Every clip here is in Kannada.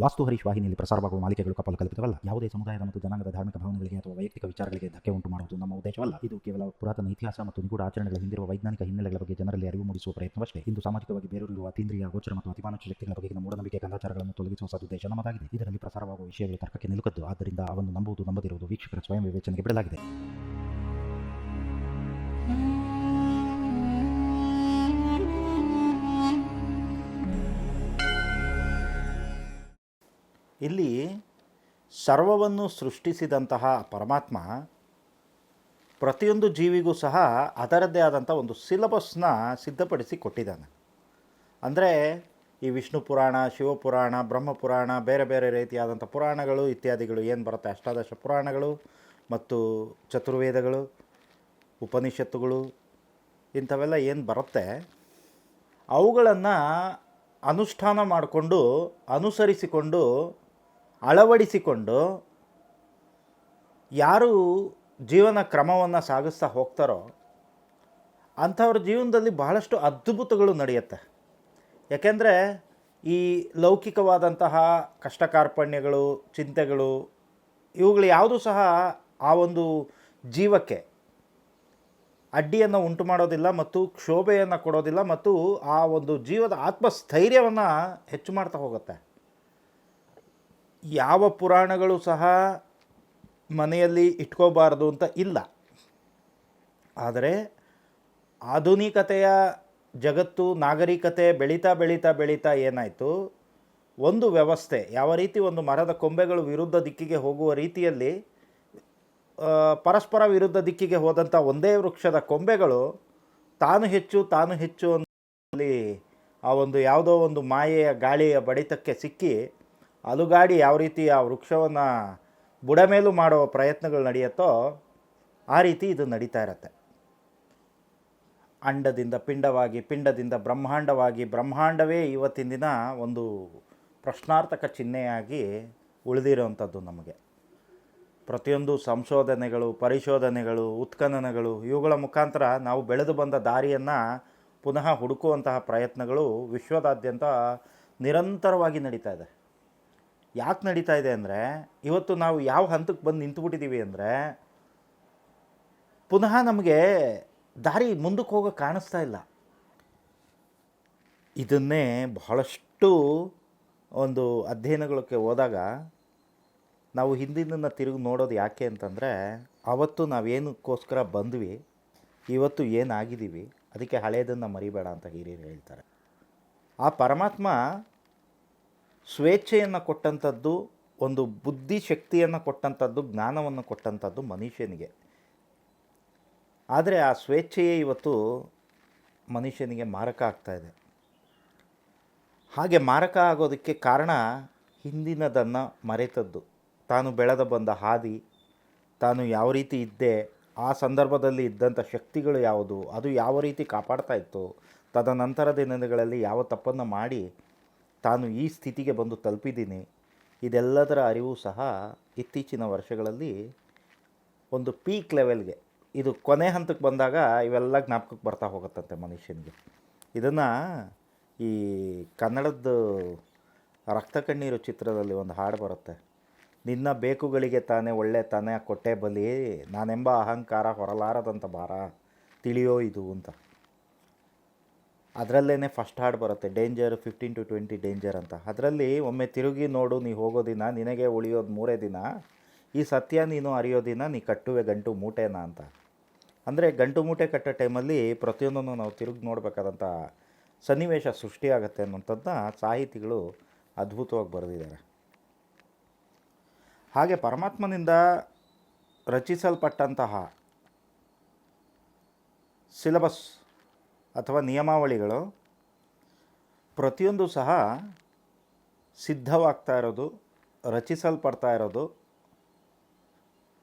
ವಾಸ್ತು ಹರೀಶ್ ವಾಹಿನಿಯಲ್ಲಿ ಪ್ರಸಾರವಾಗುವ ಮಾಲಿಕೆಗಳು ಕಲ್ಪಿತವಲ್ಲ. ಯಾವುದೇ ಸಮುದಾಯದ ಮತ್ತು ಜನಾಂಗದ ಧಾರ್ಮಿಕ ಭಾವನೆಗಳಿಗೆ ಅಥವಾ ವೈಯಕ್ತಿಕ ವಿಚಾರಗಳಿಗೆ ಧಕ್ಕೆ ಉಂಟು ಮಾಡುವುದು ನಮ್ಮ ಉದ್ದೇಶವಲ್ಲ. ಇದು ಕೇವಲ ಪುರಾತನ ಇತಿಹಾಸ ಮತ್ತು ನಿಗೂಢ ಆಚರಣೆಗಳ ಹಿಂದಿರುವ ವೈಜ್ಞಾನಿಕ ಹಿನ್ನೆಲೆಗಳ ಬಗ್ಗೆ ಜನರಲ್ಲಿ ಅರಿವು ಮೂಡಿಸುವ ಪ್ರಯತ್ನವಷ್ಟೇ. ಇಂದು ಸಾಮಾಜಿಕವಾಗಿ ಬೇರೂರಿರುವ ಅತೀಂದ್ರಿಯ ಗೋಚರ ಮತ್ತು ಅತಿಮಾನುಷ ಶಕ್ತಿಗಳ ಬಗೆಗಿನ ಮೂಢನಂಬಿಕೆ ಕಂದಾಚಾರಗಳನ್ನು ತೊಲಗಿಸುವ ಸದುದ್ದೇಶ ನಮ್ಮದಾಗಿದೆ. ಇದರಲ್ಲಿ ಪ್ರಸಾರವಾಗುವ ವಿಷಯಗಳು ತರ್ಕಕ್ಕೆ ನಿಲುಕದ್ದು, ಆದ್ದರಿಂದ ಅವನ್ನು ನಂಬುವುದು ನಂಬದಿರುವುದು ವೀಕ್ಷಕರ ಸ್ವಯಂ ವಿವೇಚನೆಗೆ ಬಿಡಲಾಗಿದೆ. ಇಲ್ಲಿ ಸರ್ವವನ್ನು ಸೃಷ್ಟಿಸಿದಂತಹ ಪರಮಾತ್ಮ ಪ್ರತಿಯೊಂದು ಜೀವಿಗೂ ಸಹ ಅದರದ್ದೇ ಆದಂಥ ಒಂದು ಸಿಲಬಸ್ನ ಸಿದ್ಧಪಡಿಸಿ ಕೊಟ್ಟಿದ್ದಾನೆ. ಅಂದರೆ ಈ ವಿಷ್ಣು ಪುರಾಣ, ಶಿವಪುರಾಣ, ಬ್ರಹ್ಮಪುರಾಣ, ಬೇರೆ ಬೇರೆ ರೀತಿಯಾದಂಥ ಪುರಾಣಗಳು ಇತ್ಯಾದಿಗಳು ಏನು ಬರುತ್ತೆ, ಅಷ್ಟಾದಶ ಪುರಾಣಗಳು ಮತ್ತು ಚತುರ್ವೇದಗಳು, ಉಪನಿಷತ್ತುಗಳು, ಇಂಥವೆಲ್ಲ ಏನು ಬರುತ್ತೆ ಅವುಗಳನ್ನು ಅನುಷ್ಠಾನ ಮಾಡಿಕೊಂಡು, ಅನುಸರಿಸಿಕೊಂಡು, ಅಳವಡಿಸಿಕೊಂಡು ಯಾರು ಜೀವನ ಕ್ರಮವನ್ನು ಸಾಗಿಸ್ತಾ ಹೋಗ್ತಾರೋ ಅಂಥವ್ರ ಜೀವನದಲ್ಲಿ ಬಹಳಷ್ಟು ಅದ್ಭುತಗಳು ನಡೆಯುತ್ತೆ. ಯಾಕೆಂದರೆ ಈ ಲೌಕಿಕವಾದಂತಹ ಕಷ್ಟ ಕಾರ್ಪಣ್ಯಗಳು, ಚಿಂತೆಗಳು, ಇವುಗಳು ಯಾವುದೂ ಸಹ ಆ ಒಂದು ಜೀವಕ್ಕೆ ಅಡ್ಡಿಯನ್ನು ಉಂಟು ಮಾಡೋದಿಲ್ಲ ಮತ್ತು ಕ್ಷೋಭೆಯನ್ನು ಕೊಡೋದಿಲ್ಲ ಮತ್ತು ಆ ಒಂದು ಜೀವದ ಆತ್ಮಸ್ಥೈರ್ಯವನ್ನು ಹೆಚ್ಚು ಮಾಡ್ತಾ ಹೋಗುತ್ತೆ. ಯಾವ ಪುರಾಣಗಳು ಸಹ ಮನೆಯಲ್ಲಿ ಇಟ್ಕೋಬಾರ್ದು ಅಂತ ಇಲ್ಲ. ಆದರೆ ಆಧುನಿಕತೆಯ ಜಗತ್ತು, ನಾಗರಿಕತೆ ಬೆಳೀತಾ ಬೆಳೀತಾ ಬೆಳೀತಾ ಏನಾಯಿತು, ಒಂದು ವ್ಯವಸ್ಥೆ ಯಾವ ರೀತಿ ಒಂದು ಮರದ ಕೊಂಬೆಗಳು ವಿರುದ್ಧ ದಿಕ್ಕಿಗೆ ಹೋಗುವ ರೀತಿಯಲ್ಲಿ ಪರಸ್ಪರ ವಿರುದ್ಧ ದಿಕ್ಕಿಗೆ ಹೋದಂಥ ಒಂದೇ ವೃಕ್ಷದ ಕೊಂಬೆಗಳು ತಾನು ಹೆಚ್ಚು ಅಲ್ಲಿ ಆ ಒಂದು ಯಾವುದೋ ಒಂದು ಮಾಯೆಯ ಗಾಳಿಯ ಬಡಿತಕ್ಕೆ ಸಿಕ್ಕಿ ಅಲುಗಾಡಿ ಯಾವ ರೀತಿ ಆ ವೃಕ್ಷವನ್ನು ಬುಡಮೇಲು ಮಾಡುವ ಪ್ರಯತ್ನಗಳು ನಡೆಯುತ್ತೋ ಆ ರೀತಿ ಇದು ನಡೀತಾ ಇರುತ್ತೆ. ಅಂಡದಿಂದ ಪಿಂಡವಾಗಿ, ಪಿಂಡದಿಂದ ಬ್ರಹ್ಮಾಂಡವಾಗಿ, ಬ್ರಹ್ಮಾಂಡವೇ ಇವತ್ತಿನ ದಿನ ಒಂದು ಪ್ರಶ್ನಾರ್ಥಕ ಚಿಹ್ನೆಯಾಗಿ ಉಳಿದಿರುವಂಥದ್ದು. ನಮಗೆ ಪ್ರತಿಯೊಂದು ಸಂಶೋಧನೆಗಳು, ಪರಿಶೋಧನೆಗಳು, ಉತ್ಖನನಗಳು, ಇವುಗಳ ಮುಖಾಂತರ ನಾವು ಬೆಳೆದು ಬಂದ ದಾರಿಯನ್ನು ಪುನಃ ಹುಡುಕುವಂತಹ ಪ್ರಯತ್ನಗಳು ವಿಶ್ವದಾದ್ಯಂತ ನಿರಂತರವಾಗಿ ನಡೀತಾ ಇದೆ. ಯಾಕೆ ನಡೀತಾ ಇದೆ ಅಂದರೆ, ಇವತ್ತು ನಾವು ಯಾವ ಹಂತಕ್ಕೆ ಬಂದು ನಿಂತುಬಿಟ್ಟಿದ್ದೀವಿ ಅಂದರೆ, ಪುನಃ ನಮಗೆ ದಾರಿ ಮುಂದಕ್ಕೆ ಹೋಗೋಕೆ ಕಾಣಿಸ್ತಾ ಇಲ್ಲ. ಇದನ್ನೇ ಬಹಳಷ್ಟು ಒಂದು ಅಧ್ಯಯನಗಳಿಗೆ ಹೋದಾಗ ನಾವು ಹಿಂದಿನನ್ನು ತಿರುಗಿ ನೋಡೋದು ಯಾಕೆ ಅಂತಂದರೆ, ಆವತ್ತು ನಾವೇನಕ್ಕೋಸ್ಕರ ಬಂದ್ವಿ, ಇವತ್ತು ಏನಾಗಿದ್ದೀವಿ, ಅದಕ್ಕೆ ಹಳೆಯದನ್ನು ಮರಿಬೇಡ ಅಂತ ಹಿರಿಯರು ಹೇಳ್ತಾರೆ. ಆ ಪರಮಾತ್ಮ ಸ್ವೇಚ್ಛೆಯನ್ನು ಕೊಟ್ಟಂಥದ್ದು, ಒಂದು ಬುದ್ಧಿಶಕ್ತಿಯನ್ನು ಕೊಟ್ಟಂಥದ್ದು, ಜ್ಞಾನವನ್ನು ಕೊಟ್ಟಂಥದ್ದು ಮನುಷ್ಯನಿಗೆ. ಆದರೆ ಆ ಸ್ವೇಚ್ಛೆಯೇ ಇವತ್ತು ಮನುಷ್ಯನಿಗೆ ಮಾರಕ ಆಗ್ತಾಯಿದೆ. ಹಾಗೆ ಮಾರಕ ಆಗೋದಕ್ಕೆ ಕಾರಣ ಹಿಂದಿನದನ್ನು ಮರೆತದ್ದು. ತಾನು ಬೆಳೆದ ಬಂದ ಹಾದಿ, ತಾನು ಯಾವ ರೀತಿ ಇದ್ದೆ, ಆ ಸಂದರ್ಭದಲ್ಲಿ ಇದ್ದಂಥ ಶಕ್ತಿಗಳು ಯಾವುದು, ಅದು ಯಾವ ರೀತಿ ಕಾಪಾಡ್ತಾ ಇತ್ತು, ತದನಂತರ ದಿನಗಳಲ್ಲಿ ಯಾವ ತಪ್ಪನ್ನು ಮಾಡಿ ತಾನು ಈ ಸ್ಥಿತಿಗೆ ಬಂದು ತಲುಪಿದ್ದೀನಿ, ಇದೆಲ್ಲದರ ಅರಿವು ಸಹ ಇತ್ತೀಚಿನ ವರ್ಷಗಳಲ್ಲಿ ಒಂದು ಪೀಕ್ ಲೆವೆಲ್ಗೆ, ಇದು ಕೊನೆ ಹಂತಕ್ಕೆ ಬಂದಾಗ ಇವೆಲ್ಲ ಜ್ಞಾಪಕಕ್ಕೆ ಬರ್ತಾ ಹೋಗುತ್ತಂತೆ ಮನುಷ್ಯನಿಗೆ. ಇದನ್ನು ಈ ಕನ್ನಡದ್ದು ರಕ್ತ ಕಣ್ಣೀರು ಚಿತ್ರದಲ್ಲಿ ಒಂದು ಹಾಡು ಬರುತ್ತೆ, ನಿನ್ನ ಬೇಕುಗಳಿಗೆ ತಾನೇ ಒಳ್ಳೆ ತಾನೇ ಕೊಟ್ಟೆ ಬಲಿ, ನಾನೆಂಬ ಅಹಂಕಾರ ಹೊರಲಾರದಂಥ ಭಾರ ತಿಳಿಯೋ ಇದು ಅಂತ. ಅದರಲ್ಲೇ ಫಸ್ಟ್ ಹಾಡು ಬರುತ್ತೆ, ಡೇಂಜರ್ 15 to 20 ಡೇಂಜರ್ ಅಂತ. ಅದರಲ್ಲಿ ಒಮ್ಮೆ ತಿರುಗಿ ನೋಡು ನೀ ಹೋಗೋ ದಿನ, ನಿನಗೆ ಉಳಿಯೋದು 3 ದಿನ, ಈ ಸತ್ಯ ನೀನು ಅರಿಯೋ ದಿನ, ನೀ ಕಟ್ಟುವೆ ಗಂಟು ಮೂಟೆನ ಅಂತ. ಅಂದರೆ ಗಂಟು ಮೂಟೆ ಕಟ್ಟೋ ಟೈಮಲ್ಲಿ ಪ್ರತಿಯೊಂದನ್ನು ನಾವು ತಿರುಗಿ ನೋಡಬೇಕಾದಂಥ ಸನ್ನಿವೇಶ ಸೃಷ್ಟಿಯಾಗತ್ತೆ ಅನ್ನೋಂಥದ್ದನ್ನ ಸಾಹಿತಿಗಳು ಅದ್ಭುತವಾಗಿ ಬರೆದಿದ್ದಾರೆ. ಹಾಗೆ ಪರಮಾತ್ಮನಿಂದ ರಚಿಸಲ್ಪಟ್ಟಂತಹ ಸಿಲಬಸ್ ಅಥವಾ ನಿಯಮಾವಳಿಗಳು ಪ್ರತಿಯೊಂದು ಸಹ ಸಿದ್ಧವಾಗ್ತಾ ಇರೋದು, ರಚಿಸಲ್ಪಡ್ತಾ ಇರೋದು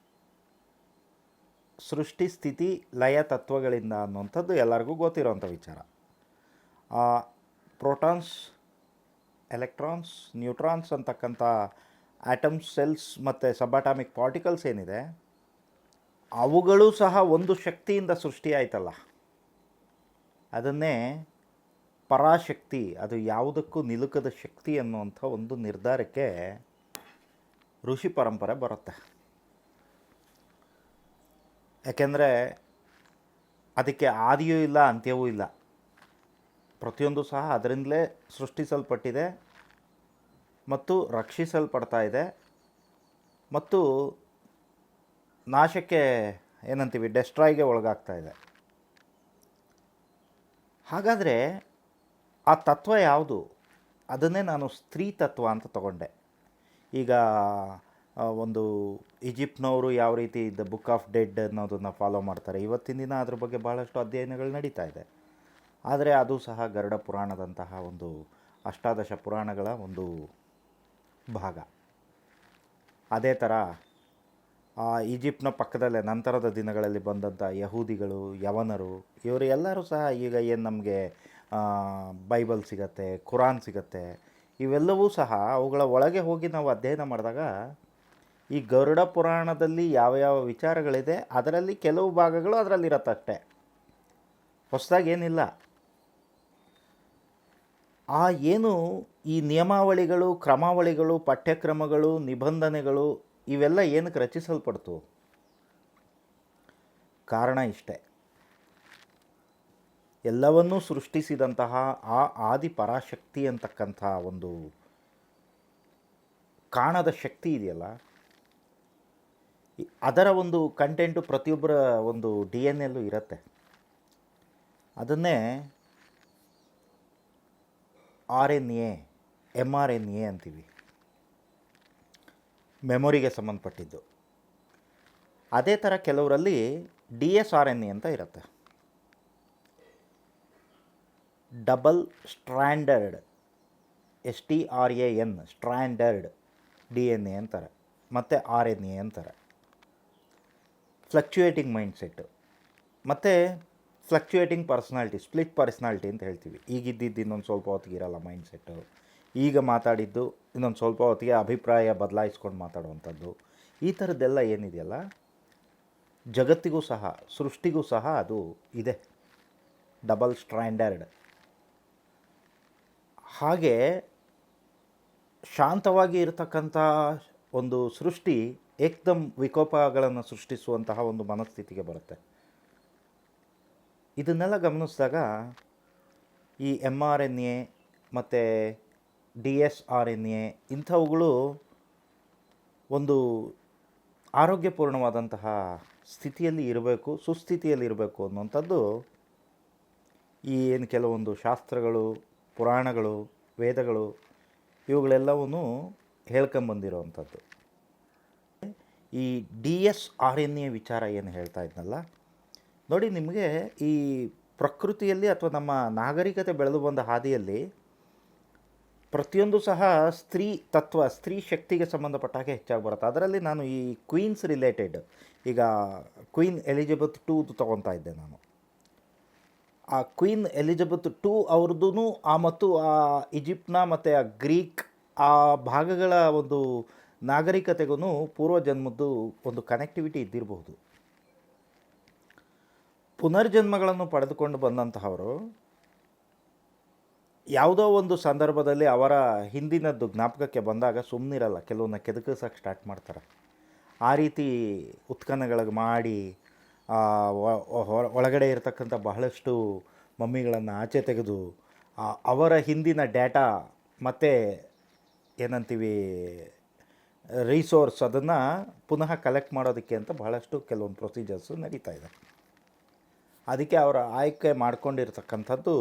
ಸೃಷ್ಟಿ ಸ್ಥಿತಿ ಲಯ ತತ್ವಗಳಿಂದ ಅನ್ನುವಂಥದ್ದು ಎಲ್ಲರಿಗೂ ಗೊತ್ತಿರೋವಂಥ ವಿಚಾರ. ಪ್ರೋಟಾನ್ಸ್, ಎಲೆಕ್ಟ್ರಾನ್ಸ್, ನ್ಯೂಟ್ರಾನ್ಸ್ ಅಂತಕ್ಕಂಥ ಆಟಮ್ಸ್, ಸೆಲ್ಸ್ ಮತ್ತು ಸಬಾಟಾಮಿಕ್ ಪಾರ್ಟಿಕಲ್ಸ್ ಏನಿದೆ, ಅವುಗಳು ಸಹ ಒಂದು ಶಕ್ತಿಯಿಂದ ಸೃಷ್ಟಿಯಾಯ್ತಲ್ಲ, ಅದನ್ನೇ ಪರಾಶಕ್ತಿ, ಅದು ಯಾವುದಕ್ಕೂ ನಿಲುಕದ ಶಕ್ತಿ ಅನ್ನುವಂಥ ಒಂದು ನಿರ್ಧಾರಕ್ಕೆ ಋಷಿ ಪರಂಪರೆ ಬರುತ್ತೆ. ಯಾಕೆಂದರೆ ಅದಕ್ಕೆ ಆದಿಯೂ ಇಲ್ಲ, ಅಂತ್ಯವೂ ಇಲ್ಲ. ಪ್ರತಿಯೊಂದು ಸಹ ಅದರಿಂದಲೇ ಸೃಷ್ಟಿಸಲ್ಪಟ್ಟಿದೆ ಮತ್ತು ರಕ್ಷಿಸಲ್ಪಡ್ತಾ ಇದೆ ಮತ್ತು ನಾಶಕ್ಕೆ ಏನಂತೀವಿ, ಡೆಸ್ಟ್ರಾಯ್ಗೆ ಒಳಗಾಗ್ತಾ ಇದೆ. ಹಾಗಾದರೆ ಆ ತತ್ವ ಯಾವುದು? ಅದನ್ನೇ ನಾನು ಸ್ತ್ರೀ ತತ್ವ ಅಂತ ತಗೊಂಡೆ. ಈಗ ಒಂದು ಈಜಿಪ್ಟ್ನವರು ಯಾವ ರೀತಿ ದ ಬುಕ್ ಆಫ್ ಡೆಡ್ ಅನ್ನೋದನ್ನು ಫಾಲೋ ಮಾಡ್ತಾರೆ, ಇವತ್ತಿನ ದಿನ ಅದ್ರ ಬಗ್ಗೆ ಭಾಳಷ್ಟು ಅಧ್ಯಯನಗಳು ನಡೀತಾ ಇದೆ. ಆದರೆ ಅದು ಸಹ ಗರುಡ ಪುರಾಣದಂತಹ ಒಂದು ಅಷ್ಟಾದಶ ಪುರಾಣಗಳ ಒಂದು ಭಾಗ. ಅದೇ ಥರ ಈಜಿಪ್ಟ್ನ ಪಕ್ಕದಲ್ಲೇ ನಂತರದ ದಿನಗಳಲ್ಲಿ ಬಂದಂಥ ಯಹೂದಿಗಳು, ಯವನರು, ಇವರು ಎಲ್ಲರೂ ಸಹ ಈಗ ಏನು ನಮಗೆ ಬೈಬಲ್ ಸಿಗತ್ತೆ, ಕುರಾನ್ ಸಿಗತ್ತೆ, ಇವೆಲ್ಲವೂ ಸಹ ಅವುಗಳ ಒಳಗೆ ಹೋಗಿ ನಾವು ಅಧ್ಯಯನ ಮಾಡಿದಾಗ ಈ ಗರುಡ ಪುರಾಣದಲ್ಲಿ ಯಾವ ಯಾವ ವಿಚಾರಗಳಿದೆ ಅದರಲ್ಲಿ ಕೆಲವು ಭಾಗಗಳು ಅದರಲ್ಲಿರತ್ತಷ್ಟೇ, ಹೊಸದಾಗಿ ಏನಿಲ್ಲ. ಆ ಏನು ಈ ನಿಯಮಾವಳಿಗಳು, ಕ್ರಮಾವಳಿಗಳು, ಪಠ್ಯಕ್ರಮಗಳು, ನಿಬಂಧನೆಗಳು ಇವೆಲ್ಲ ಏನಕ್ಕೆ ರಚಿಸಲ್ಪಡ್ತು? ಕಾರಣ ಇಷ್ಟೇ. ಎಲ್ಲವನ್ನೂ ಸೃಷ್ಟಿಸಿದಂತಹ ಆ ಆದಿ ಪರಾಶಕ್ತಿ ಅಂತಕ್ಕಂಥ ಒಂದು ಕಾಣದ ಶಕ್ತಿ ಇದೆಯಲ್ಲ, ಅದರ ಒಂದು ಕಂಟೆಂಟು ಪ್ರತಿಯೊಬ್ಬರ ಒಂದು DNA ಇರುತ್ತೆ. ಅದನ್ನೇ RNA, mRNA ಅಂತೀವಿ, ಮೆಮೊರಿಗೆ ಸಂಬಂಧಪಟ್ಟಿದ್ದು. ಅದೇ ಥರ ಕೆಲವರಲ್ಲಿ DSRNA ಅಂತ ಇರುತ್ತೆ, ಡಬಲ್ ಸ್ಟ್ರ್ಯಾಂಡರ್ಡ್, STRAN ಸ್ಟ್ರ್ಯಾಂಡರ್ಡ್ DNA ಅಂತಾರೆ, ಮತ್ತು RNA ಅಂತಾರೆ. ಫ್ಲಕ್ಚುಯೇಟಿಂಗ್ ಮೈಂಡ್ಸೆಟ್ಟು ಮತ್ತು ಫ್ಲಕ್ಚುಯೇಟಿಂಗ್ ಪರ್ಸ್ನಾಲಿಟಿ, ಸ್ಪ್ಲಿಟ್ ಪರ್ಸ್ನಾಲಿಟಿ ಅಂತ ಹೇಳ್ತೀವಿ. ಈಗಿದ್ದಿದ್ದು ಇನ್ನೊಂದು ಸ್ವಲ್ಪ ಹೊತ್ತಿಗೆ ಇರಲ್ಲ ಮೈಂಡ್ಸೆಟ್ಟು, ಈಗ ಮಾತಾಡಿದ್ದು ಇನ್ನೊಂದು ಸ್ವಲ್ಪ ಹೊತ್ತಿಗೆ ಅಭಿಪ್ರಾಯ ಬದಲಾಯಿಸ್ಕೊಂಡು ಮಾತಾಡುವಂಥದ್ದು. ಈ ಥರದ್ದೆಲ್ಲ ಏನಿದೆಯಲ್ಲ, ಜಗತ್ತಿಗೂ ಸಹ, ಸೃಷ್ಟಿಗೂ ಸಹ ಅದು ಇದೆ, ಡಬಲ್ ಸ್ಟ್ರ್ಯಾಂಡರ್ಡ್. ಹಾಗೆ ಶಾಂತವಾಗಿ ಇರತಕ್ಕಂಥ ಒಂದು ಸೃಷ್ಟಿ ಏಕ್ದಮ್ ವಿಕೋಪಗಳನ್ನು ಸೃಷ್ಟಿಸುವಂತಹ ಒಂದು ಮನಸ್ಥಿತಿಗೆ ಬರುತ್ತೆ. ಇದನ್ನೆಲ್ಲ ಗಮನಿಸಿದಾಗ ಈ mRNA ಮತ್ತು DSRNA ಇಂಥವುಗಳು ಒಂದು ಆರೋಗ್ಯಪೂರ್ಣವಾದಂತಹ ಸ್ಥಿತಿಯಲ್ಲಿ ಇರಬೇಕು, ಸುಸ್ಥಿತಿಯಲ್ಲಿ ಇರಬೇಕು ಅನ್ನುವಂಥದ್ದು ಈ ಏನು ಕೆಲವೊಂದು ಶಾಸ್ತ್ರಗಳು, ಪುರಾಣಗಳು, ವೇದಗಳು ಇವುಗಳೆಲ್ಲವೂ ಹೇಳ್ಕೊಂಬಂದಿರೋವಂಥದ್ದು. ಈ DSRNA ವಿಚಾರ ಏನು ಹೇಳ್ತಾ ಇದ್ನಲ್ಲ ನೋಡಿ, ನಿಮಗೆ ಈ ಪ್ರಕೃತಿಯಲ್ಲಿ ಅಥವಾ ನಮ್ಮ ನಾಗರಿಕತೆ ಬೆಳೆದು ಬಂದ ಹಾದಿಯಲ್ಲಿ ಪ್ರತಿಯೊಂದು ಸಹ ಸ್ತ್ರೀ ತತ್ವ, ಸ್ತ್ರೀ ಶಕ್ತಿಗೆ ಸಂಬಂಧಪಟ್ಟ ಹಾಗೆ ಹೆಚ್ಚಾಗಿ ಬರುತ್ತೆ. ಅದರಲ್ಲಿ ನಾನು ಈ ಕ್ವೀನ್ಸ್ ರಿಲೇಟೆಡ್, ಈಗ ಕ್ವೀನ್ ಎಲಿಜಬೆತ್ II ತೊಗೊತಾ ಇದ್ದೆ ನಾನು. ಆ ಕ್ವೀನ್ ಎಲಿಜಬೆತ್ II ಅವ್ರದ್ದು ಮತ್ತು ಆ ಈಜಿಪ್ಟ್ನ ಮತ್ತು ಆ ಗ್ರೀಕ್ ಆ ಭಾಗಗಳ ಒಂದು ನಾಗರಿಕತೆಗೂ ಪೂರ್ವಜನ್ಮದ್ದು ಒಂದು ಕನೆಕ್ಟಿವಿಟಿ ಇದ್ದಿರಬಹುದು. ಪುನರ್ಜನ್ಮಗಳನ್ನು ಪಡೆದುಕೊಂಡು ಬಂದಂತಹವರು ಯಾವುದೋ ಒಂದು ಸಂದರ್ಭದಲ್ಲಿ ಅವರ ಹಿಂದಿನದ್ದು ಜ್ಞಾಪಕಕ್ಕೆ ಬಂದಾಗ ಸುಮ್ಮನಿರಲ್ಲ, ಕೆಲವನ್ನ ಕೆದಕಿಸೋಕ್ಕೆ ಸ್ಟಾರ್ಟ್ ಮಾಡ್ತಾರೆ. ಆ ರೀತಿ ಉತ್ಖನನಗಳಿಗೆ ಮಾಡಿ ಒಳಗಡೆ ಇರತಕ್ಕಂಥ ಬಹಳಷ್ಟು ಮಮ್ಮಿಗಳನ್ನು ಆಚೆ ತೆಗೆದು ಅವರ ಹಿಂದಿನ ಡೇಟಾ ಮತ್ತು ಏನಂತೀವಿ ರಿಸೋರ್ಸ್ ಅದನ್ನು ಪುನಃ ಕಲೆಕ್ಟ್ ಮಾಡೋದಕ್ಕೆ ಅಂತ ಬಹಳಷ್ಟು ಕೆಲವೊಂದು ಪ್ರೊಸೀಜರ್ಸು ನಡೀತಾ ಇದೆ. ಅದಕ್ಕೆ ಅವರ ಆಯ್ಕೆ ಮಾಡ್ಕೊಂಡಿರ್ತಕ್ಕಂಥದ್ದು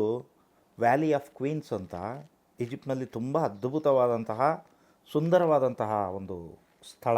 ವ್ಯಾಲಿ ಆಫ್ ಕ್ವೀನ್ಸ್ ಅಂತ ಈಜಿಪ್ಟ್ನಲ್ಲಿ ತುಂಬ ಅದ್ಭುತವಾದಂತಹ ಸುಂದರವಾದಂತಹ ಒಂದು ಸ್ಥಳ.